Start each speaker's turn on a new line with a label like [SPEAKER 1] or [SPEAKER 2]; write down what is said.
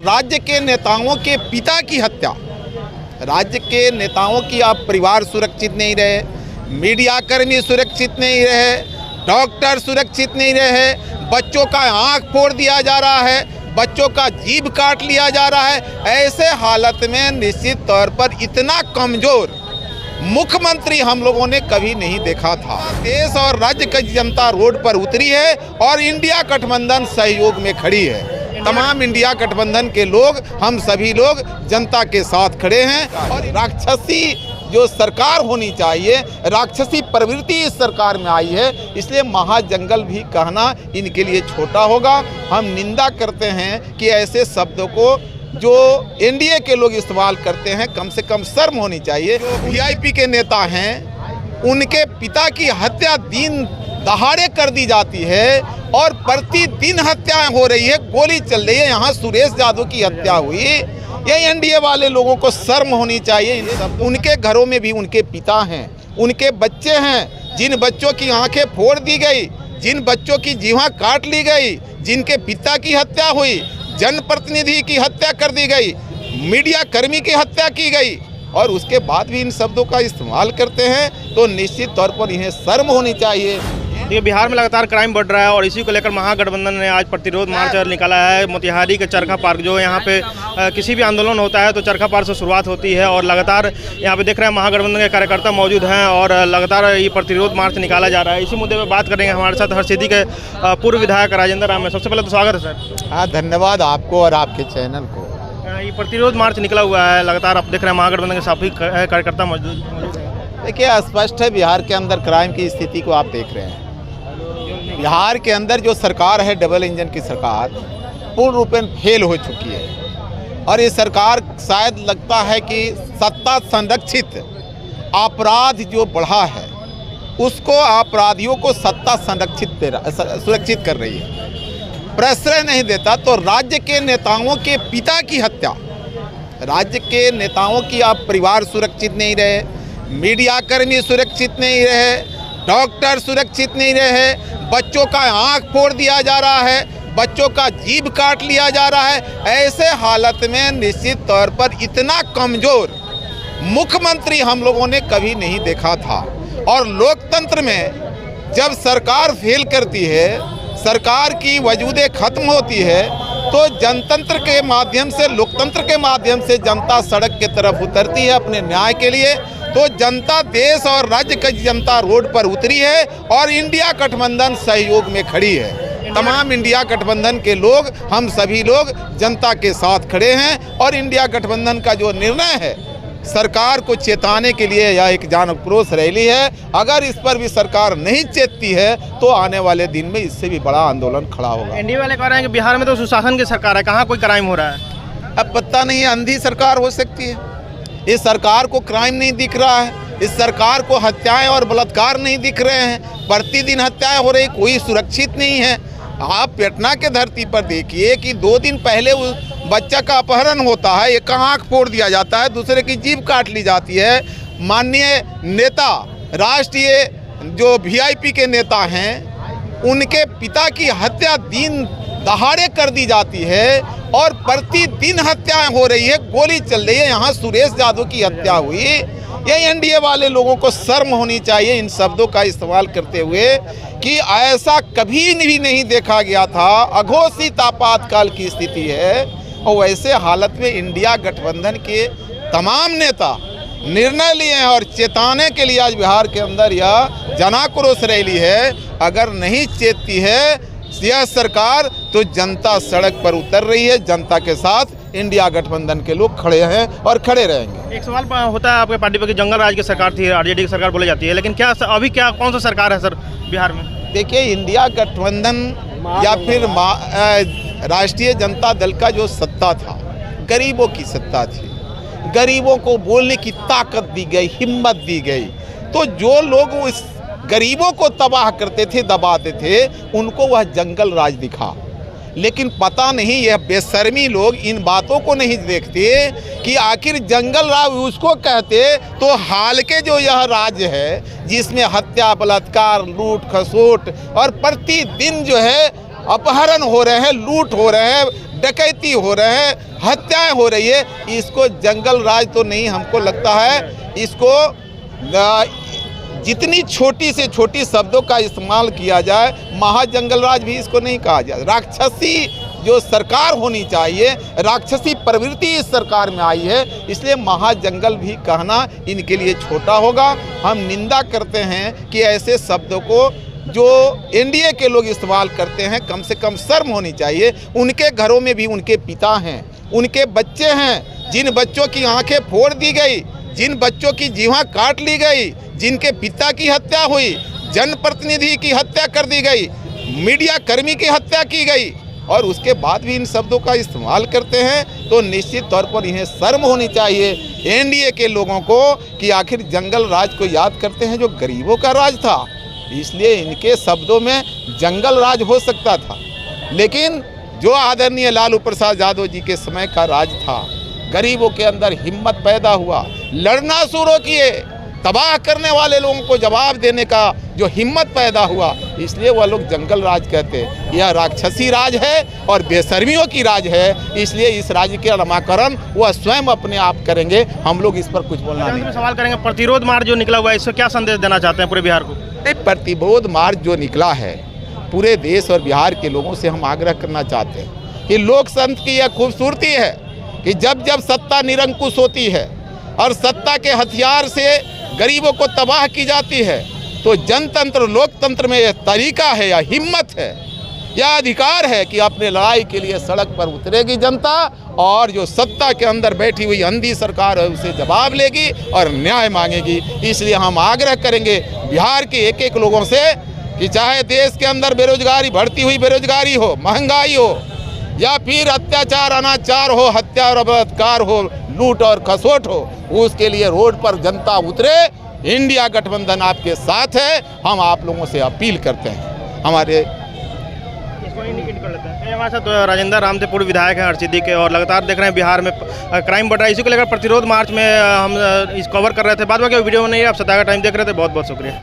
[SPEAKER 1] राज्य के नेताओं के पिता की हत्या, राज्य के नेताओं की अब परिवार सुरक्षित नहीं रहे, मीडिया कर्मी सुरक्षित नहीं रहे, डॉक्टर सुरक्षित नहीं रहे, बच्चों का आंख फोड़ दिया जा रहा है, बच्चों का जीभ काट लिया जा रहा है। ऐसे हालत में निश्चित तौर पर इतना कमजोर मुख्यमंत्री हम लोगों ने कभी नहीं देखा था। देश और राज्य की जनता रोड पर उतरी है और इंडिया गठबंधन सहयोग में खड़ी है। तमाम इंडिया गठबंधन के लोग, हम सभी लोग जनता के साथ खड़े हैं और राक्षसी जो सरकार होनी चाहिए, राक्षसी प्रवृत्ति इस सरकार में आई है, इसलिए महाजंगल भी कहना इनके लिए छोटा होगा। हम निंदा करते हैं कि ऐसे शब्दों को जो एनडीए के लोग इस्तेमाल करते हैं, कम से कम शर्म होनी चाहिए। जो वीआईपी के नेता हैं, उनके पिता की हत्या दिन दहाड़े कर दी जाती है और प्रतिदिन हत्याएं हो रही है, गोली चल रही है। यहाँ सुरेश यादव की हत्या हुई, ये एनडीए वाले लोगों को शर्म होनी चाहिए। उनके घरों में भी उनके पिता हैं, उनके बच्चे हैं, जिन बच्चों की आंखें फोड़ दी गई, जिन बच्चों की जीवा काट ली गई, जिनके पिता की हत्या हुई, जनप्रतिनिधि की हत्या कर दी गई, मीडिया कर्मी की हत्या की गई, और उसके बाद भी इन शब्दों का इस्तेमाल करते हैं, तो निश्चित तौर पर इन्हें शर्म होनी चाहिए।
[SPEAKER 2] देखिए, बिहार में लगातार क्राइम बढ़ रहा है और इसी को लेकर महागठबंधन ने आज प्रतिरोध मार्च निकाला है। मोतिहारी के चरखा पार्क जो यहाँ पे किसी भी आंदोलन होता है तो चरखा पार्क से शुरुआत होती है और लगातार यहाँ पे देख रहे हैं महागठबंधन के कार्यकर्ता मौजूद हैं और लगातार ये प्रतिरोध मार्च निकाला जा रहा है। इसी मुद्दे पर बात करेंगे। हमारे साथ हरसिद्धि के पूर्व विधायक राजेंद्र राम है। सबसे पहले तो स्वागत है सर।
[SPEAKER 1] हाँ, धन्यवाद आपको और आपके चैनल को।
[SPEAKER 2] ये प्रतिरोध मार्च निकला हुआ है, लगातार आप देख रहे हैं महागठबंधन के सभी कार्यकर्ता मौजूद हैं।
[SPEAKER 1] देखिए, स्पष्ट है बिहार के अंदर क्राइम की स्थिति को आप देख रहे हैं। बिहार के अंदर जो सरकार है, डबल इंजन की सरकार, पूर्ण रूप में फेल हो चुकी है और ये सरकार शायद लगता है कि सत्ता संरक्षित अपराध जो बढ़ा है उसको, अपराधियों को सत्ता सुरक्षित कर रही है, प्रश्रय नहीं देता। तो राज्य के नेताओं के पिता की हत्या, राज्य के नेताओं की अब परिवार सुरक्षित नहीं रहे, मीडिया कर्मी सुरक्षित नहीं रहे, डॉक्टर सुरक्षित नहीं रहे, बच्चों का आंख फोड़ दिया जा रहा है, बच्चों का जीभ काट लिया जा रहा है। ऐसे हालत में निश्चित तौर पर इतना कमजोर मुख्यमंत्री हम लोगों ने कभी नहीं देखा था। और लोकतंत्र में जब सरकार फेल करती है, सरकार की वजूदें खत्म होती है, तो जनतंत्र के माध्यम से, लोकतंत्र के माध्यम से जनता सड़क की तरफ उतरती है अपने न्याय के लिए। तो जनता, देश और राज्य की जनता रोड पर उतरी है और इंडिया गठबंधन सहयोग में खड़ी है। तमाम इंडिया गठबंधन के लोग, हम सभी लोग जनता के साथ खड़े हैं और इंडिया गठबंधन का जो निर्णय है, सरकार को चेताने के लिए यह एक जान-आक्रोश रैली है। अगर इस पर भी सरकार नहीं चेतती है तो आने वाले दिन में इससे भी बड़ा आंदोलन खड़ा होगा।
[SPEAKER 2] एनडीए वाले कह रहे हैं कि बिहार में तो सुशासन की सरकार है, कहाँ कोई क्राइम हो रहा है।
[SPEAKER 1] अब पता नहीं, अंधी सरकार हो सकती है। इस सरकार को क्राइम नहीं दिख रहा है, इस सरकार को हत्याएं और बलात्कार नहीं दिख रहे हैं, प्रतिदिन हत्याएं हो रही, कोई सुरक्षित नहीं है। आप पटना के धरती पर देखिए कि 2 दिन पहले उस बच्चा का अपहरण होता है, एक आंख फोड़ दिया जाता है, दूसरे की जीभ काट ली जाती है। माननीय नेता, राष्ट्रीय जो वीआईपी के नेता हैं, उनके पिता की हत्या दिन दहाड़े कर दी जाती है और प्रतिदिन हत्याएं हो रही है, गोली चल रही है। यहाँ सुरेश यादव की हत्या हुई, ये एनडीए वाले लोगों को शर्म होनी चाहिए इन शब्दों का इस्तेमाल करते हुए कि ऐसा कभी भी नहीं देखा गया था, अघोषित आपातकाल की स्थिति है। और वैसे हालत में इंडिया गठबंधन के तमाम नेता निर्णय लिए हैं और चेताने के लिए आज बिहार के अंदर यह जनाक्रोश रैली है। अगर नहीं चेतती है यह सरकार तो जनता सड़क पर उतर रही है, जनता के साथ इंडिया गठबंधन के लोग खड़े हैं और खड़े रहेंगे।
[SPEAKER 2] एक सवाल होता है आपके पार्टी पर कि जंगल राज की सरकार थी, आरजेडी की सरकार बोली जाती है, लेकिन क्या अभी कौन सा सरकार है सर बिहार में?
[SPEAKER 1] देखिए, इंडिया गठबंधन या फिर राष्ट्रीय जनता दल का जो सत्ता था, गरीबों की सत्ता थी, गरीबों को बोलने की ताकत दी गई, हिम्मत दी गई। तो जो लोग उस गरीबों को तबाह करते थे, दबाते थे, उनको वह जंगल राज दिखा। लेकिन पता नहीं यह बेशर्मी लोग इन बातों को नहीं देखते कि आखिर जंगल राज उसको कहते तो हाल के जो यह राज्य है जिसमें हत्या, बलात्कार, लूट खसोट और प्रतिदिन जो है अपहरण हो रहे हैं, लूट हो रहे हैं, डकैती हो रहे हैं, हत्याएं हो रही है, इसको जंगल राज तो नहीं हमको लगता है। इसको जितनी छोटी से छोटी शब्दों का इस्तेमाल किया जाए, महाजंगल राज भी इसको नहीं कहा जाए। राक्षसी जो सरकार होनी चाहिए, राक्षसी प्रवृत्ति इस सरकार में आई है, इसलिए महाजंगल भी कहना इनके लिए छोटा होगा। हम निंदा करते हैं कि ऐसे शब्दों को जो एनडीए के लोग इस्तेमाल करते हैं, कम से कम शर्म होनी चाहिए। उनके घरों में भी उनके पिता हैं, उनके बच्चे हैं, जिन बच्चों की आंखें फोड़ दी गई, जिन बच्चों की जीवा काट ली गई, जिनके पिता की हत्या हुई, जनप्रतिनिधि की हत्या कर दी गई, मीडिया कर्मी की हत्या की गई, और उसके बाद भी इन शब्दों का इस्तेमाल करते हैं, तो निश्चित तौर पर इन्हें शर्म होनी चाहिए एनडीए के लोगों को कि आखिर जंगल राज को याद करते हैं जो गरीबों का राज था। इसलिए इनके शब्दों में जंगल राज हो सकता था, लेकिन जो आदरणीय लालू प्रसाद यादव जी के समय का राज था, गरीबों के अंदर हिम्मत पैदा हुआ, लड़ना शुरू किए, तबाह करने वाले लोगों को जवाब देने का जो हिम्मत पैदा हुआ, इसलिए वह लोग जंगल राज कहते हैं। यह राक्षसी राज है और बेशर्मियों की राज है, इसलिए इस राज्य के नामकरण वह स्वयं अपने आप करेंगे। हम लोग इस पर कुछ बोलना नहीं।
[SPEAKER 2] सवाल करेंगे, प्रतिरोध मार्च जो निकला हुआ है, इससे क्या संदेश देना चाहते हैं पूरे बिहार को?
[SPEAKER 1] प्रतिरोध मार्च जो निकला है, पूरे देश और बिहार के लोगों से हम आग्रह करना चाहते हैं कि लोकतंत्र की यह खूबसूरती है कि जब जब सत्ता निरंकुश होती है और सत्ता के हथियार से गरीबों को तबाह की जाती है, तो जनतंत्र लोकतंत्र में यह तरीका है, यह हिम्मत है, यह अधिकार है कि अपने लड़ाई के लिए सड़क पर उतरेगी जनता, और जो सत्ता के अंदर बैठी हुई अंधी सरकार है उसे जवाब लेगी और न्याय मांगेगी। इसलिए हम आग्रह करेंगे बिहार के एक एक लोगों से कि चाहे देश के अंदर बेरोजगारी, बढ़ती हुई बेरोजगारी हो, महंगाई हो, या फिर अत्याचार अनाचार हो, हत्या और बलात्कार हो, लूट और खसोट हो, उसके लिए रोड पर जनता उतरे। इंडिया गठबंधन आपके साथ है। हम आप लोगों से अपील करते हैं। हमारे
[SPEAKER 2] हमारे साथ राजेंद्र राम थे, पूर्व विधायक हैं हरसिद्धि के, और लगातार देख रहे हैं बिहार में क्राइम बढ़ रहा है। इसी को लेकर प्रतिरोध मार्च में हम इस कवर कर रहे थे। बाद में वीडियो में नहीं, आप सत्ता का टाइम देख रहे थे। बहुत बहुत शुक्रिया।